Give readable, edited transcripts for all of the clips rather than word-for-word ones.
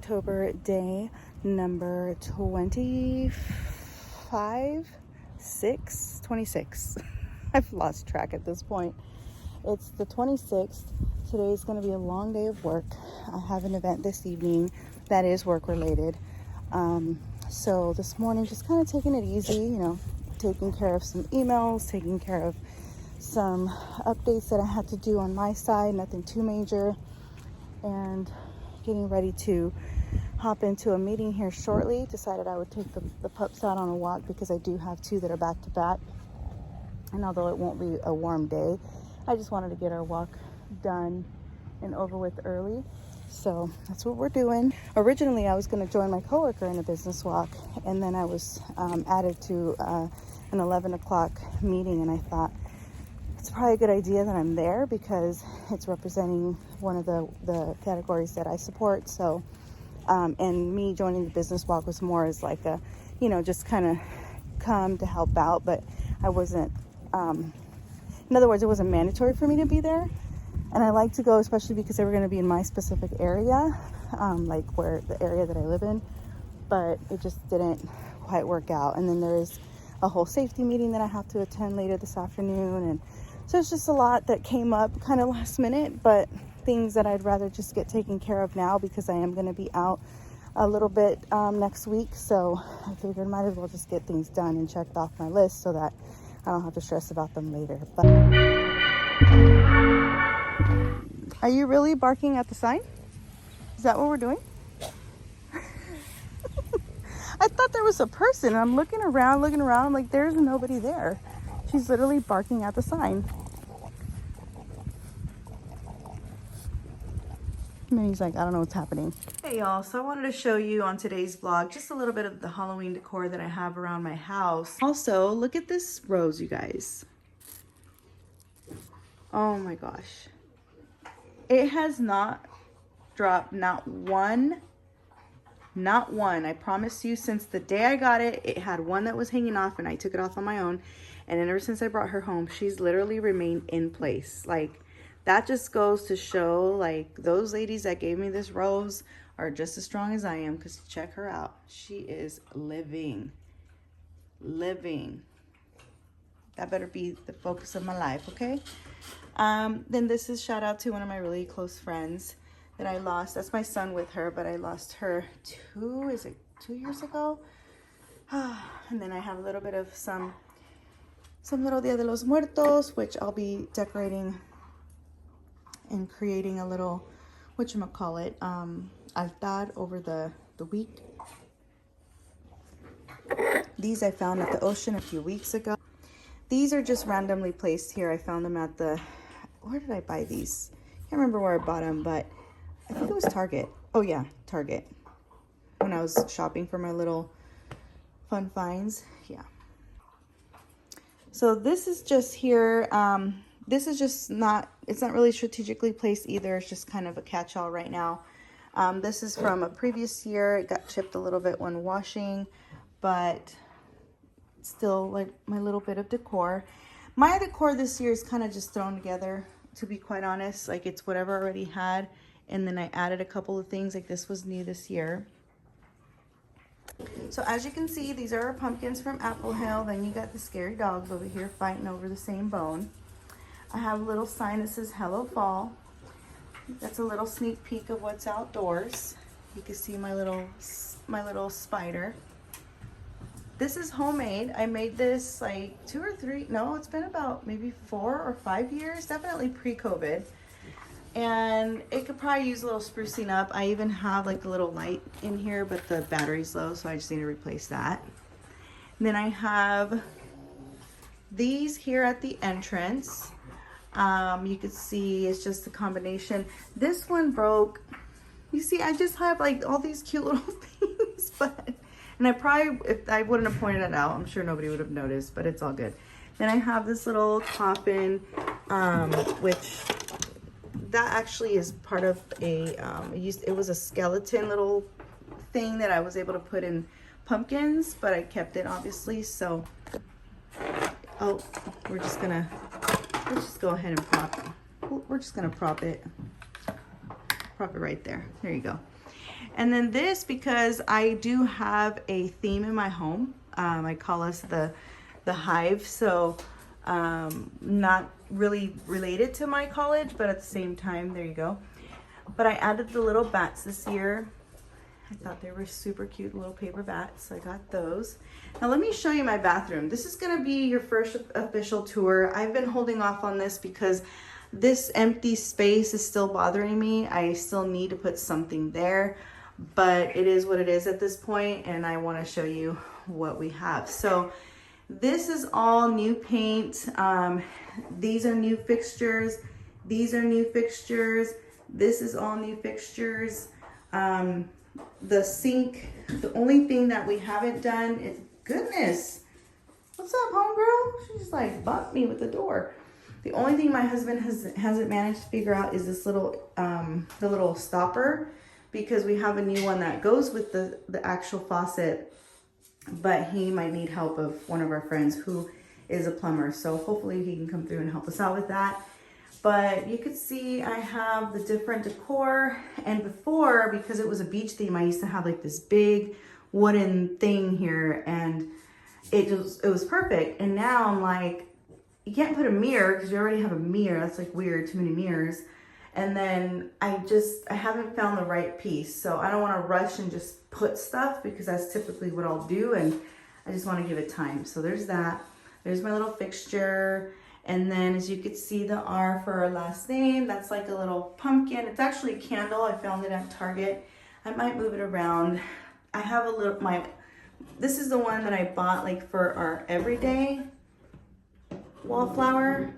Vlogtober day number 25, 26. I've lost track at this point. It's the 26th. Today's going to be a long day of work. I have an event this evening that is work related. So this morning, just kind of taking it easy, you know, taking care of some emails, taking care of some updates that I had to do on my side, nothing too major, and getting ready to hop into a meeting here shortly. Decided I would take the pups out on a walk because I do have two that are back to back. And although it won't be a warm day, I just wanted to get our walk done and over with early. So that's what we're doing. Originally, I was going to join my coworker in a business walk, and then I was added to an 11 o'clock meeting, and I thought it's probably a good idea that I'm there because it's representing one of the categories that I support. So, and me joining the business walk was more as like a, you know, just kind of come to help out, but I wasn't, in other words, it wasn't mandatory for me to be there. And I like to go, especially because they were going to be in my specific area, like where the area that I live in, but it just didn't quite work out. And then there is a whole safety meeting that I have to attend later this afternoon. And so it's just a lot that came up kind of last minute, but things that I'd rather just get taken care of now because I am going to be out a little bit next week. So I figured I might as well just get things done and checked off my list so that I don't have to stress about them later. But are you really barking at the sign? Is that what we're doing? I thought there was a person. I'm looking around. I'm like, there's nobody there. She's literally barking at the sign. And then he's like, I don't know what's happening. Hey y'all, so I wanted to show you on today's vlog just a little bit of the Halloween decor that I have around my house. Also, look at this rose, you guys. Oh my gosh. It has not dropped, not one, I promise you. Since the day I got it, it had one that was hanging off and I took it off on my own. And then ever since I brought her home, she's literally remained in place. Like, that just goes to show, like, those ladies that gave me this rose are just as strong as I am, because check her out. She is living. That better be the focus of my life, okay? Then this is shout out to one of my really close friends that I lost. That's my son with her, but I lost her 2 years ago? And then I have a little bit of some little Dia de los Muertos, which I'll be decorating and creating a little, whatchamacallit, altar over the week. These I found at the ocean a few weeks ago. These are just randomly placed here. I found them at the, where did I buy these? Can't remember where I bought them, but I think it was Target. Oh yeah, Target. When I was shopping for my little fun finds, yeah. So this is just here. This is just not, it's not really strategically placed either. It's just kind of a catch-all right now. This is from a previous year. It got chipped a little bit when washing, but still like my little bit of decor. My decor this year is kind of just thrown together, to be quite honest. Like, it's whatever I already had, and then I added a couple of things. Like, this was new this year. So as you can see, these are our pumpkins from Apple Hill. Then you got the scary dogs over here fighting over the same bone. I have a little sign that says Hello Fall. That's a little sneak peek of what's outdoors. You can see my little spider. This is homemade. I made this like it's been about maybe 4 or 5 years, definitely pre-COVID. And it could probably use a little sprucing up. I even have like a little light in here, but the battery's low, so I just need to replace that. And then I have these here at the entrance. You can see it's just a combination. This one broke. You see, I just have like all these cute little things, and I probably, if I wouldn't have pointed it out, I'm sure nobody would have noticed, but it's all good. Then I have this little coffin, which that actually is part of a, it was a skeleton little thing that I was able to put in pumpkins, but I kept it obviously, so, oh, let's just go ahead and prop it right there. There you go. And then this, because I do have a theme in my home. I call us the hive. So not really related to my college, but at the same time, there you go. But I added the little bats this year. I thought they were super cute little paper bats, so I got those. Now let me show you my bathroom. This is gonna be your first official tour. I've been holding off on this because this empty space is still bothering me. I still need to put something there, but it is what it is at this point, and I wanna show you what we have. So this is all new paint. These are new fixtures. These are new fixtures. This is all new fixtures. The sink, the only thing that we haven't done is, goodness, what's up, homegirl? She just like bumped me with the door. The only thing my husband hasn't managed to figure out is this little, the little stopper, because we have a new one that goes with the actual faucet, but he might need help of one of our friends who is a plumber. So hopefully he can come through and help us out with that. But you could see I have the different decor, and before, because it was a beach theme, I used to have like this big wooden thing here, and it was perfect. And now I'm like, you can't put a mirror because you already have a mirror. That's like weird, too many mirrors. And then I haven't found the right piece. So I don't want to rush and just put stuff, because that's typically what I'll do, and I just want to give it time. So there's that. There's my little fixture. And then as you can see, the R for our last name, that's like a little pumpkin. It's actually a candle. I found it at Target. I might move it around. I have a little, this is the one that I bought like for our everyday wallflower.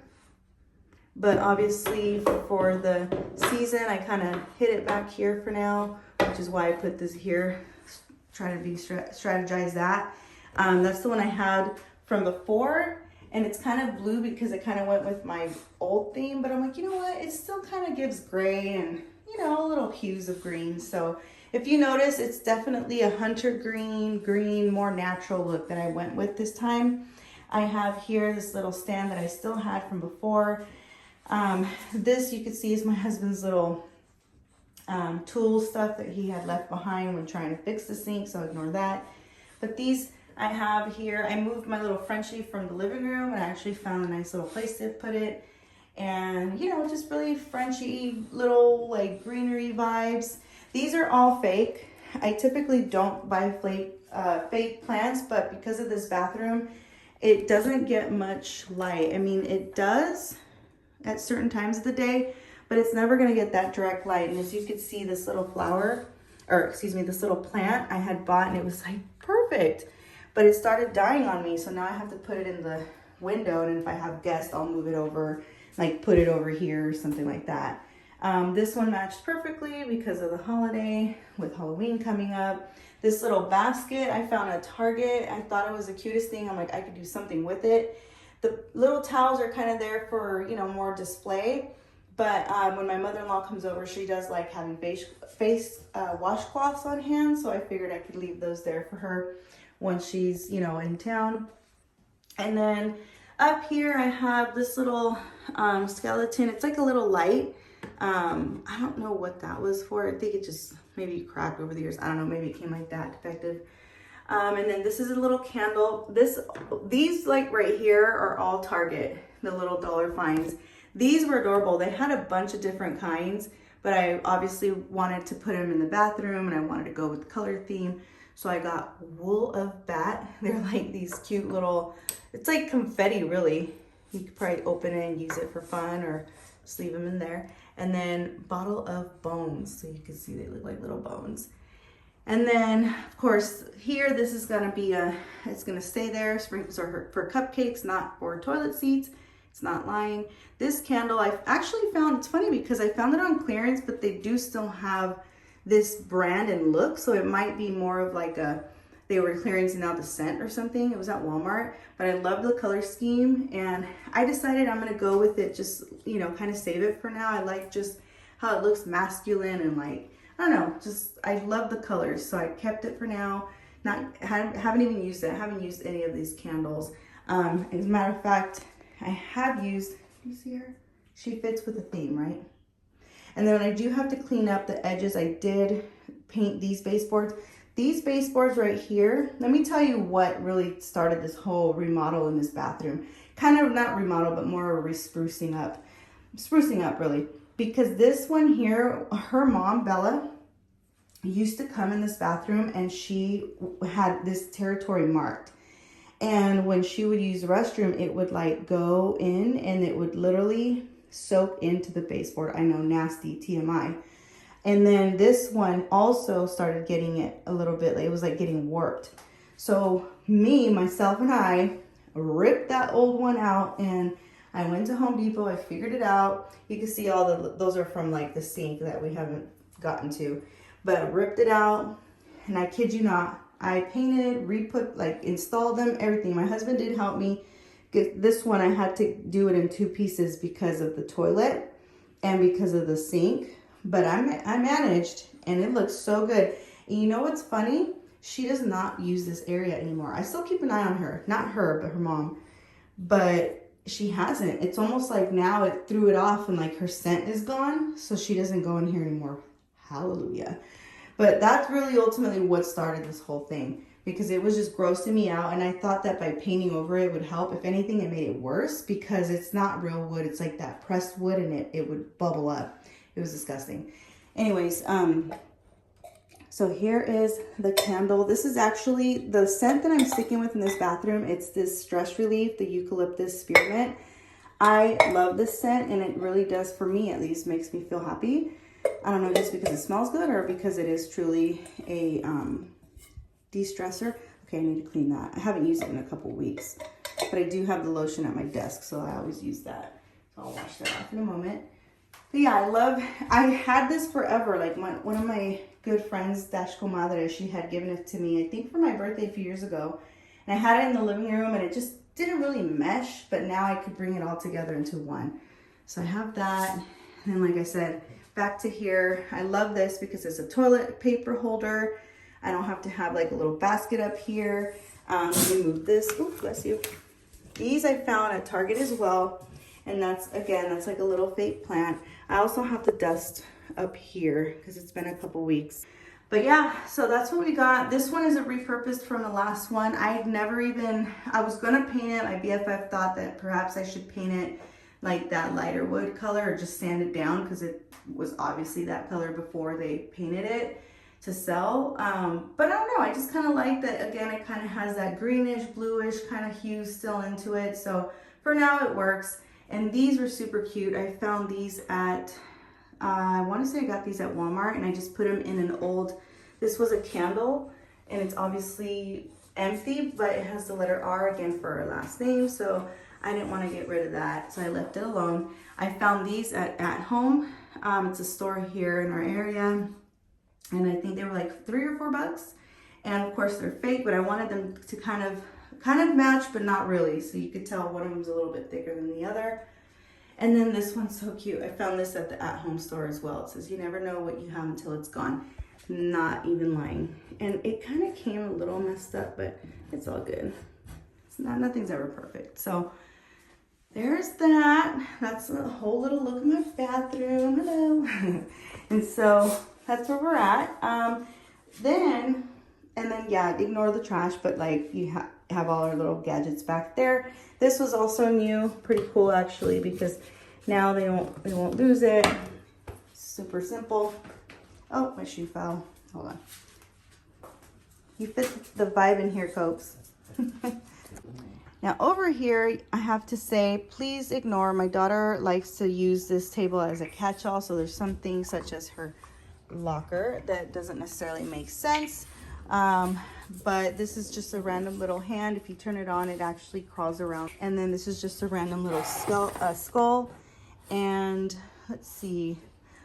But obviously for the season, I kind of hid it back here for now, which is why I put this here. Try to strategize that. That's the one I had from before. And it's kind of blue because it kind of went with my old theme, but I'm like, you know what? It still kind of gives gray and, you know, little hues of green. So if you notice, it's definitely a hunter green, more natural look that I went with this time. I have here this little stand that I still had from before. This you can see is my husband's little tool stuff that he had left behind when trying to fix the sink, so ignore that. But these I have here, I moved my little Frenchie from the living room, and I actually found a nice little place to put it. And you know, just really Frenchy little like greenery vibes. These are all fake. I typically don't buy fake plants, but because of this bathroom, it doesn't get much light. I mean, it does at certain times of the day, but it's never gonna get that direct light. And as you can see, this little flower, or excuse me, this little plant I had bought, and it was like perfect. But it started dying on me, so now I have to put it in the window, and if I have guests, I'll move it over, like put it over here or something like that. This one matched perfectly because of the holiday, with Halloween coming up. This little basket I found at Target. I thought it was the cutest thing. I'm like, I could do something with it. The little towels are kind of there for, you know, more display. But when my mother-in-law comes over, she does like having face washcloths on hand, so I figured I could leave those there for her when she's, you know, in town. And then up here I have this little skeleton. It's like a little light. I don't know what that was for. I think it just maybe cracked over the years. I don't know, maybe it came like that, defective. And then this is a little candle. These like right here are all Target, the little dollar finds. These were adorable. They had a bunch of different kinds, but I obviously wanted to put them in the bathroom, and I wanted to go with the color theme. So I got wool of bat. They're like these cute little, it's like confetti really. You could probably open it and use it for fun, or just leave them in there. And then bottle of bones. So you can see they look like little bones. And then of course here, this is gonna be it's gonna stay there. Sprinkles are for cupcakes, not for toilet seats. It's not lying. This candle I've actually found, it's funny because I found it on clearance, but they do still have this brand and look, so it might be more of like they were clearancing out the scent or something. It was at Walmart, but I love the color scheme, and I decided I'm gonna go with it, just, you know, kind of save it for now. I like just how it looks masculine, and like, I don't know, just I love the colors, so I kept it for now. Haven't even used it. I haven't used any of these candles. As a matter of fact, I have used, you see her? She fits with the theme, right? And then when I do have to clean up the edges, I did paint these baseboards. These baseboards right here, let me tell you what really started this whole remodel in this bathroom. Kind of not remodel, but more sprucing up really. Because this one here, her mom, Bella, used to come in this bathroom and she had this territory marked. And when she would use the restroom, it would like go in and it would literally soak into the baseboard. I know, nasty, TMI. And then this one also started getting it a little bit, like it was like getting warped. So myself and I ripped that old one out and I went to Home Depot. I figured it out. You can see all those are from like the sink that we haven't gotten to. But I ripped it out and I kid you not, I painted, installed them, everything. My husband did help me. This one I had to do it in 2 pieces because of the toilet and because of the sink. But I managed and it looks so good. And you know what's funny? She does not use this area anymore. I still keep an eye on her. Not her, but her mom. But she hasn't. It's almost like now it threw it off and like her scent is gone. So she doesn't go in here anymore. Hallelujah. But that's really ultimately what started this whole thing. Because it was just grossing me out. And I thought that by painting over it would help. If anything, it made it worse. Because it's not real wood. It's like that pressed wood and it would bubble up. It was disgusting. Anyways, so here is the candle. This is actually the scent that I'm sticking with in this bathroom. It's this Stress Relief, the Eucalyptus Spearmint. I love this scent and it really does, for me at least, makes me feel happy. I don't know if it's because it smells good or because it is truly a de-stressor. Okay, I need to clean that. I haven't used it in a couple weeks, but I do have the lotion at my desk, so I always use that. So I'll wash that off in a moment. But yeah, I had this forever. Like one of my good friends, Dash Comadre, she had given it to me, I think for my birthday a few years ago. And I had it in the living room and it just didn't really mesh, but now I could bring it all together into one. So I have that. And then like I said, back to here. I love this because it's a toilet paper holder. I don't have to have like a little basket up here. Let me move this. Oh, bless you. These I found at Target as well. And that's like a little fake plant. I also have the dust up here because it's been a couple weeks. But yeah, so that's what we got. This one is a repurposed from the last one. I was gonna paint it. My BFF thought that perhaps I should paint it like that lighter wood color or just sand it down because it was obviously that color before they painted it to sell. But I don't know, I just kind of like that. Again, it kind of has that greenish, bluish kind of hue still into it. So for now it works. And these were super cute. I found these at, I want to say I got these at Walmart and I just put them in an old, this was a candle and it's obviously empty, but it has the letter R again for our last name. So I didn't want to get rid of that. So I left it alone. I found these at Home. It's a store here in our area. And I think they were like $3 or $4. And of course they're fake, but I wanted them to kind of match, but not really. So you could tell one of them's a little bit thicker than the other. And then this one's so cute. I found this at the Home store as well. It says, you never know what you have until it's gone. Not even lying. And it kind of came a little messed up, but it's all good. Nothing's ever perfect. So there's that. That's a whole little look at my bathroom. Hello. And so that's where we're at. And then yeah, ignore the trash, but like you have all our little gadgets back there. This was also new, pretty cool actually, because now they won't lose it. Super simple. Oh, my shoe fell. Hold on. You fit the vibe in here, Cokes. Now over here, I have to say, please ignore. My daughter likes to use this table as a catch-all, so there's some things such as her locker that doesn't necessarily make sense. But this is just a random little hand. If you turn it on, it actually crawls around. And then this is just a random little skull. And let's see,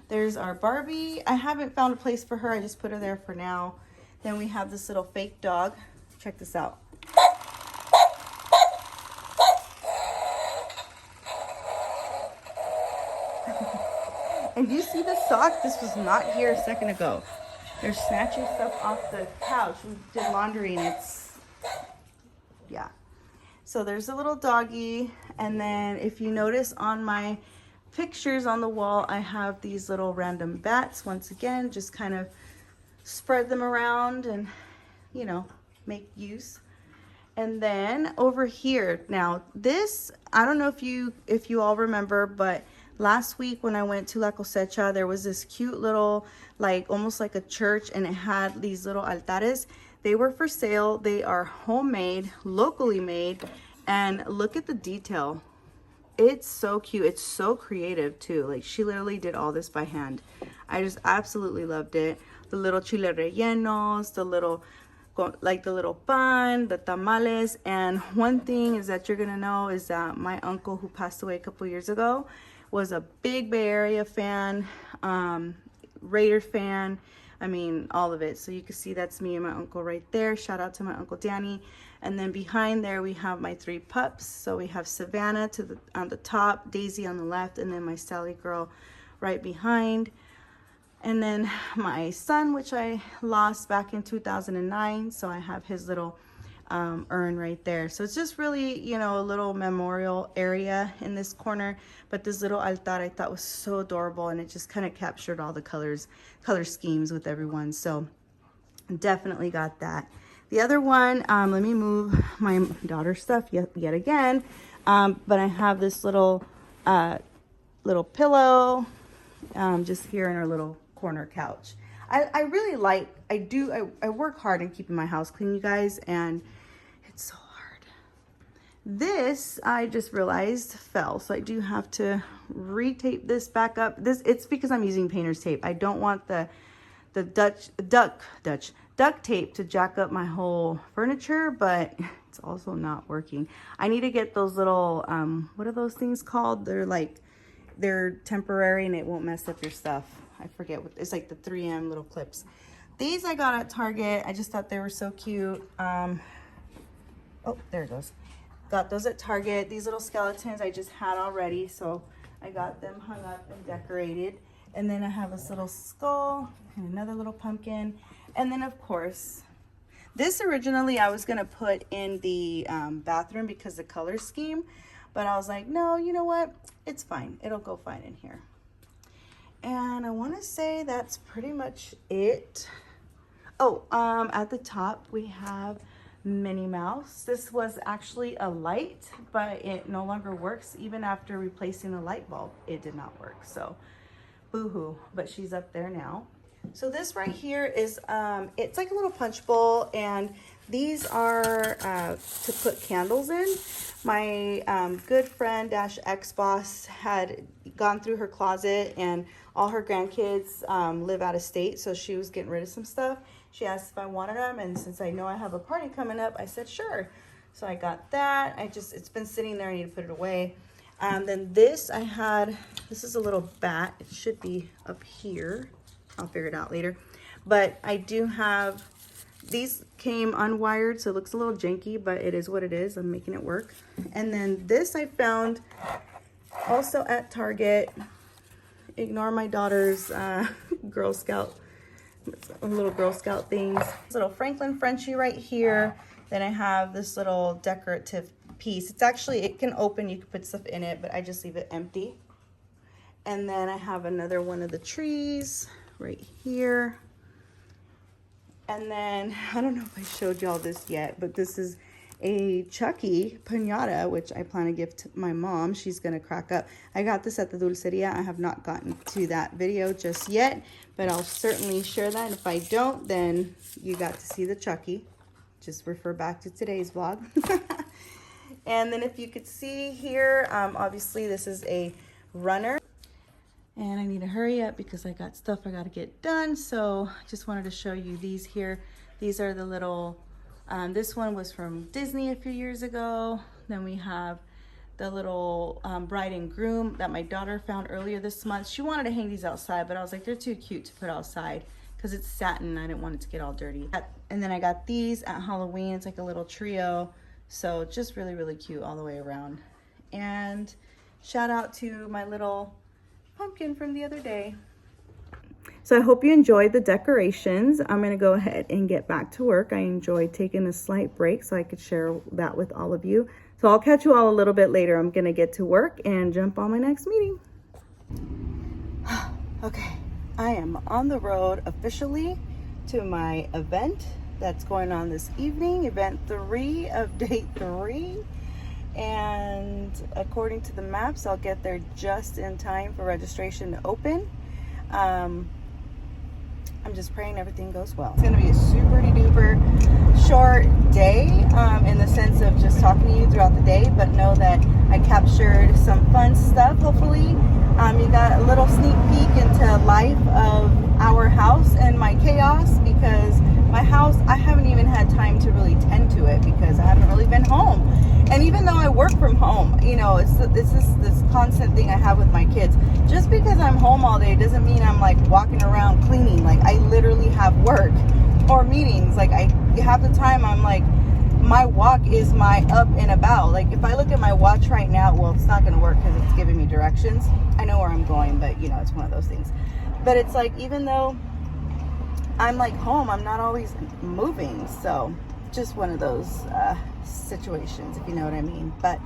there's our Barbie. I haven't found a place for her. I just put her there for now. Then we have this little fake dog. Check this out. And do you see the sock? This was not here a second ago. They're snatching stuff off the couch. We did laundry and it's, yeah. So there's a little doggy. And then if you notice on my pictures on the wall, I have these little random bats. Once again, just kind of spread them around and, you know, make use. And then over here, now this, I don't know if you all remember, but last week when I went to La Cosecha, there was this cute little, like almost like a church, and it had these little altares. They were for sale. They are homemade, locally made, and look at the detail. It's so cute. It's so creative too. Like, she literally did all this by hand. I just absolutely loved it. The little chile rellenos, the little, like the little pan, the tamales. And one thing is that you're gonna know is that my uncle, who passed away a couple years ago, was a big Bay Area fan, Raider fan. I mean, all of it. So you can see that's me and my uncle right there. Shout out to my Uncle Danny. And then behind there we have my 3 pups. So we have Savannah on the top, Daisy on the left, and then my Sally girl right behind. And then my son, which I lost back in 2009. So I have his little urn right there. So it's just really, you know, a little memorial area in this corner. But this little altar I thought was so adorable, and it just kind of captured all the color schemes with everyone. So definitely got that. The other one, let me move my daughter's stuff yet again. But I have this little pillow just here in our little corner couch. I really like, I work hard in keeping my house clean, you guys, and it's so hard. This, I just realized, fell, so I do have to retape this back up. It's because I'm using painter's tape. I don't want the duct tape to jack up my whole furniture, but it's also not working. I need to get those little, what are those things called? They're temporary and it won't mess up your stuff. I forget what, it's like the 3M little clips. These I got at Target. I just thought they were so cute. Oh, there it goes. Got those at Target. These little skeletons I just had already, so I got them hung up and decorated. And then I have this little skull and another little pumpkin. And then, of course, this originally I was going to put in the bathroom because the color scheme. But I was like, no, you know what? It's fine. It'll go fine in here. And I want to say that's pretty much it. Oh, at the top we have Minnie Mouse. This was actually a light, but it no longer works. Even after replacing the light bulb, it did not work. So boo-hoo, but she's up there now. So this right here is, it's like a little punch bowl, and these are to put candles in. My good friend / ex-boss had gone through her closet, and all her grandkids live out of state, so she was getting rid of some stuff. She asked if I wanted them, and since I know I have a party coming up, I said sure. So I got that. It's been sitting there. I need to put it away. Then this this is a little bat. It should be up here. I'll figure it out later. But I do have, these came unwired, so it looks a little janky, but it is what it is. I'm making it work. And then this I found also at Target. Ignore my daughter's Girl Scout, little Girl Scout things. This little Franklin Frenchie right here. Then I have this little decorative piece. It's actually, it can open, you can put stuff in it, but I just leave it empty. And then I have another one of the trees right here. And then, I don't know if I showed y'all this yet, but this is a Chucky piñata, which I plan to give to my mom. She's gonna crack up. I got this at the Dulceria. I have not gotten to that video just yet, but I'll certainly share that. And if I don't, then you got to see the Chucky. Just refer back to today's vlog. And then if you could see here, obviously this is a runner. And I need to hurry up because I got stuff I got to get done. So just wanted to show you these here. These are the little, this one was from Disney a few years ago. Then we have the little bride and groom that my daughter found earlier this month. She wanted to hang these outside, but I was like, they're too cute to put outside because it's satin. I didn't want it to get all dirty. And then I got these at Halloween. It's like a little trio. So just really, really cute all the way around. And shout out to my little pumpkin from the other day. So I hope you enjoyed the decorations. I'm going to go ahead and get back to work. I enjoyed taking a slight break so I could share that with all of you. So I'll catch you all a little bit later. I'm going to get to work and jump on my next meeting. Okay, I am on the road officially to my event that's going on this evening, event 3 of day 3. And according to the maps, I'll get there just in time for registration to open. I'm just praying everything goes well. It's going to be a super duper short day in the sense of just talking to you throughout the day, but know that I captured some fun stuff, hopefully. You got a little sneak peek into life of our house and my chaos, because my house, I haven't even had time to really tend to it because I haven't really been home. And even though I work from home, you know, it's this constant thing I have with my kids. Just because I'm home all day doesn't mean I'm like walking around cleaning. Like, I literally have work or meetings. Like, half the time I'm like, my walk is my up and about. Like, if I look at my watch right now, well, it's not going to work because it's giving me directions. I know where I'm going, but you know, it's one of those things. But it's like, even though I'm like home, I'm not always moving. So just one of those situations, if you know what I mean. But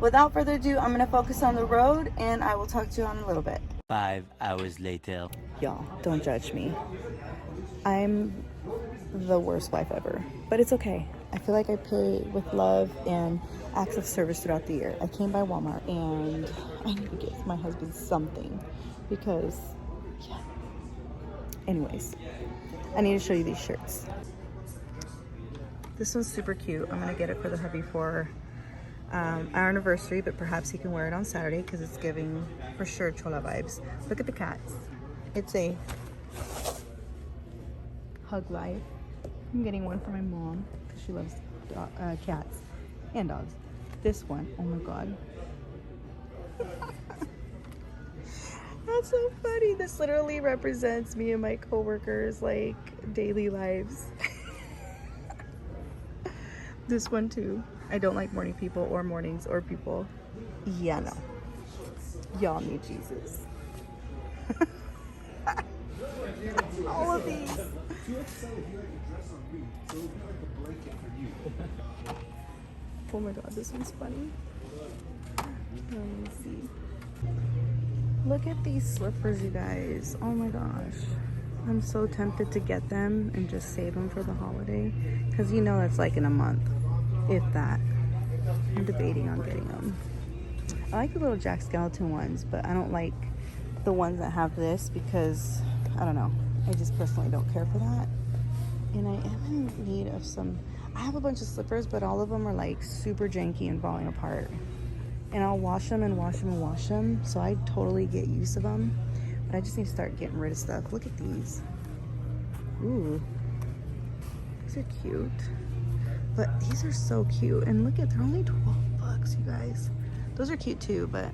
without further ado, I'm going to focus on the road, and I will talk to you on a little bit. 5 hours later. Y'all, don't judge me. I'm the worst wife ever, but it's okay. I feel like I pay with love and acts of service throughout the year. I came by Walmart, and I need to get my husband something because, yeah. Anyways, I need to show you these shirts. This one's super cute. I'm gonna get it for the hubby for our anniversary, but perhaps he can wear it on Saturday because it's giving for sure Chola vibes. Look at the cats. It's a hug life. I'm getting one for my mom because she loves cats and dogs. This one, oh my god. That's so funny. This literally represents me and my coworkers' like daily lives. This one too. I don't like morning people or mornings or people. Yeah, no. Y'all need Jesus. All of these. Oh my god, this one's funny. Let me see. Look at these slippers, you guys. Oh my gosh. I'm so tempted to get them and just save them for the holiday. Because you know that's like in a month, if that. I'm debating on getting them. I like the little Jack Skellington ones, but I don't like the ones that have this because, I don't know. I just personally don't care for that. And I am in need of some, I have a bunch of slippers, but all of them are like super janky and falling apart. And I'll wash them and wash them and wash them, so I totally get use of them. But I just need to start getting rid of stuff. Look at these. Ooh. These are cute. But these are so cute. And look at, they're only 12 bucks, you guys. Those are cute too, but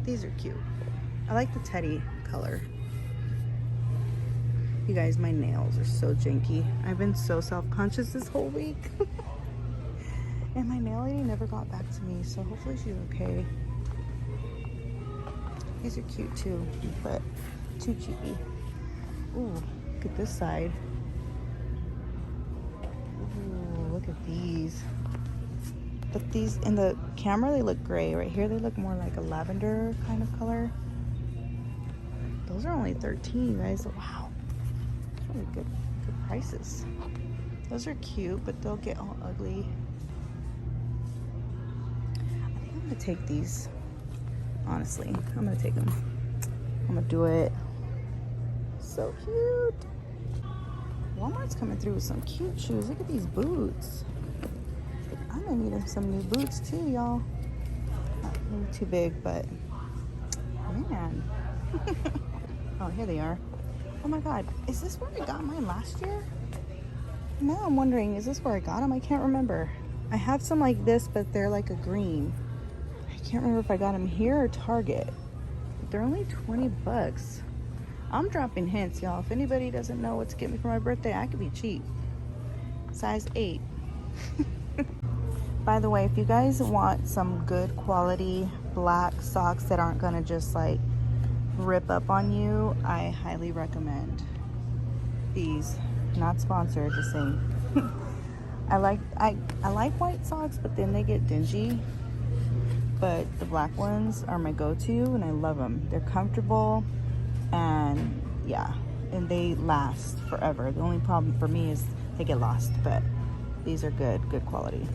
these are cute. I like the teddy color. You guys, my nails are so janky. I've been so self-conscious this whole week. And my nail lady never got back to me, so hopefully she's okay. These are cute too, but too cheapy. Ooh, look at this side. Ooh, look at these. But these, in the camera, they look gray. Right here, they look more like a lavender kind of color. Those are only $13, you guys. Wow. That's really good prices. Those are cute, but they'll get all ugly. I think I'm gonna take these. Honestly, I'm gonna take them. I'm gonna do it. So cute. Walmart's coming through with some cute shoes. Look at these boots. I'm gonna need some new boots too, y'all. Not really too big, but man. Oh, here they are. Oh my god, is this where I got mine last year? Now I'm wondering, is this where I got them? I can't remember. I have some like this, but they're like a green. I can't remember if I got them here or Target. They're only 20 bucks. I'm dropping hints, y'all. If anybody doesn't know what to get me for my birthday, I could be cheap. Size 8. By the way, if you guys want some good quality black socks that aren't gonna just like rip up on you, I highly recommend these. Not sponsored, just saying. I like white socks, but then they get dingy. But the black ones are my go-to, and I love them. They're comfortable. and yeah, and they last forever. The only problem for me is they get lost, but these are good quality.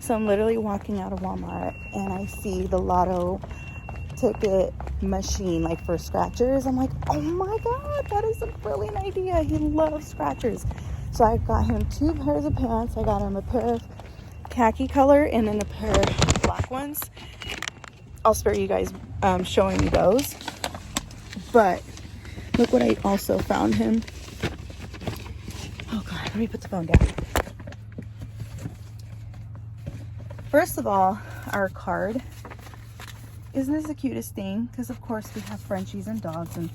So I'm literally walking out of Walmart and I see the lotto ticket machine, like for scratchers. I'm like, oh my god, that is a brilliant idea. He loves scratchers. So I got him 2 pairs of pants. I got him a pair of khaki color and then a pair of black ones. I'll spare you guys showing you those. But look what I also found him. Oh god, let me put the phone down. First of all, our card. Isn't this the cutest thing? Because of course we have Frenchies and dogs, and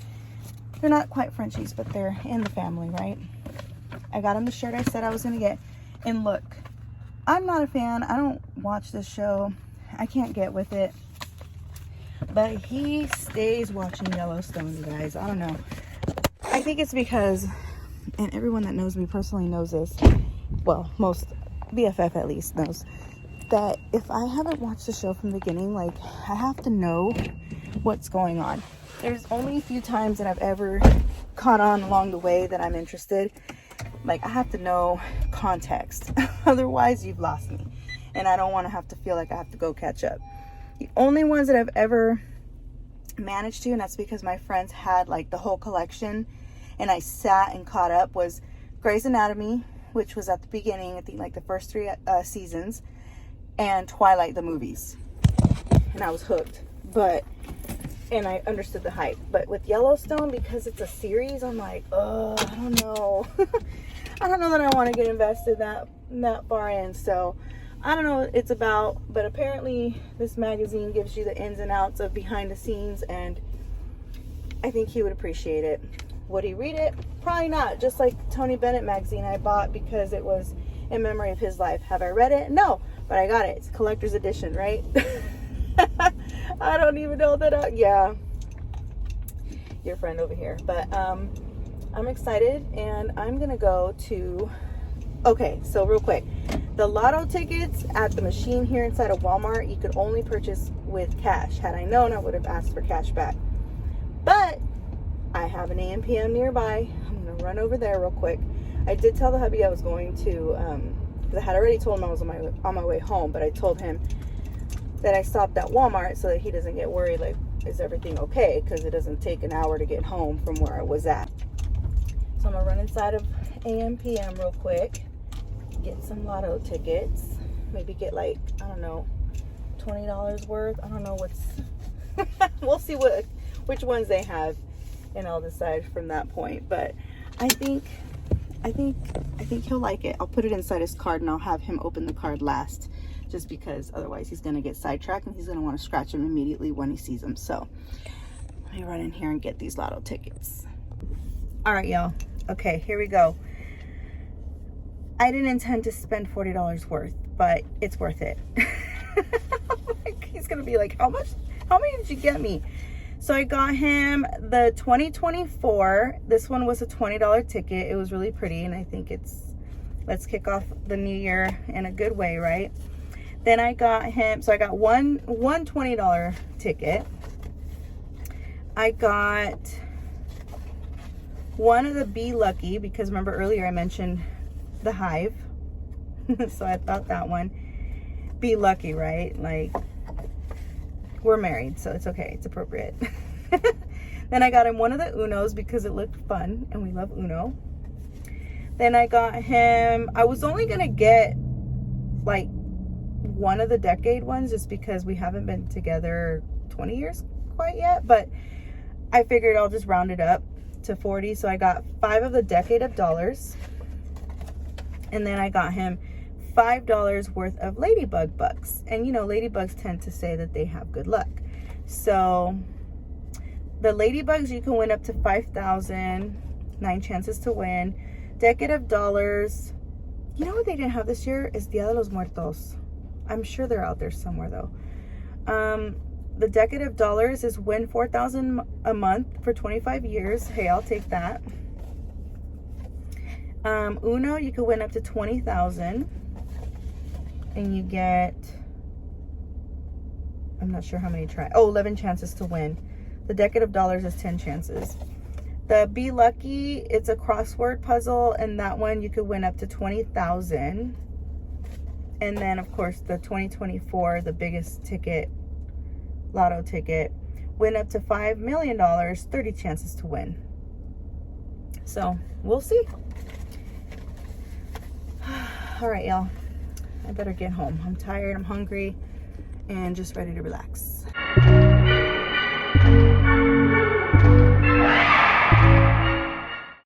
they're not quite Frenchies, but they're in the family, right? I got him the shirt I said I was gonna get. And look, I'm not a fan. I don't watch this show. I can't get with it. But he stays watching Yellowstone, you guys. I don't know. I think it's because, and everyone that knows me personally knows this, well, most BFF at least knows, that if I haven't watched the show from the beginning, like, I have to know what's going on. There's only a few times that I've ever caught on along the way that I'm interested. Like, I have to know context. Otherwise, you've lost me. And I don't want to have to feel like I have to go catch up. The only ones that I've ever managed to, and that's because my friends had, like, the whole collection, and I sat and caught up, was Grey's Anatomy, which was at the beginning, I think, like, the first 3 seasons, and Twilight, the movies. And I was hooked. And I understood the hype. But with Yellowstone, because it's a series, I'm like, oh, I don't know. I don't know that I want to get invested that far in. So I don't know what it's about, but apparently this magazine gives you the ins and outs of behind the scenes, and I think he would appreciate it. Would he read it? Probably not. Just like Tony Bennett magazine I bought because it was in memory of his life. Have I read it? No, but I got it. It's a collector's edition, right? I don't even know that yeah, your friend over here. But I'm excited, and I'm gonna go to, okay, so real quick, the lotto tickets at the machine here inside of Walmart, you could only purchase with cash. Had I known, I would have asked for cash back. But I have an AM PM nearby. I'm gonna run over there real quick. I did tell the hubby I was going to, because I had already told him I was on my way home, but I told him that I stopped at Walmart so that he doesn't get worried, like, is everything okay? Because it doesn't take an hour to get home from where I was at. So I'm gonna run inside of AM PM real quick, get some lotto tickets, maybe get, like, I don't know, $20 worth. I don't know what's we'll see which ones they have, and I'll decide from that point. But I think he'll like it. I'll put it inside his card, and I'll have him open the card last, just because otherwise he's gonna get sidetracked and he's gonna want to scratch him immediately when he sees them. So let me run in here and get these lotto tickets. All right, y'all. Okay, here we go. I didn't intend to spend $40 worth, but it's worth it. He's gonna be like, how many did you get me? So I got him the 2024. This one was a $20 ticket. It was really pretty, and I think let's kick off the new year in a good way, right? Then I got him, so I got one $20 ticket. I got one of the Be Lucky, because remember earlier I mentioned the Hive. So I thought that one. Be Lucky, right? Like, we're married, so it's okay. It's appropriate. Then I got him one of the Unos because it looked fun, and we love Uno. Then I got him, I was only going to get, like, one of the decade ones just because we haven't been together 20 years quite yet. But I figured I'll just round it up to 40. So I got 5 of the decade of dollars. And then I got him $5 worth of ladybug bucks. And you know, ladybugs tend to say that they have good luck. So the ladybugs, you can win up to 5,000, 9 chances to win. Decade of dollars. You know what they didn't have this year is Dia de los Muertos. I'm sure they're out there somewhere though. The decade of dollars is win 4,000 a month for 25 years. Hey, I'll take that. Uno, you can win up to 20,000, and you get, I'm not sure how many 11 chances to win. The decade of dollars is 10 chances. The Be Lucky, it's a crossword puzzle, and that one you could win up to 20,000. And then of course the 2024, the biggest ticket, lotto ticket, win up to $5 million, 30 chances to win. So we'll see. All right, y'all, I better get home. I'm tired, I'm hungry, and just ready to relax.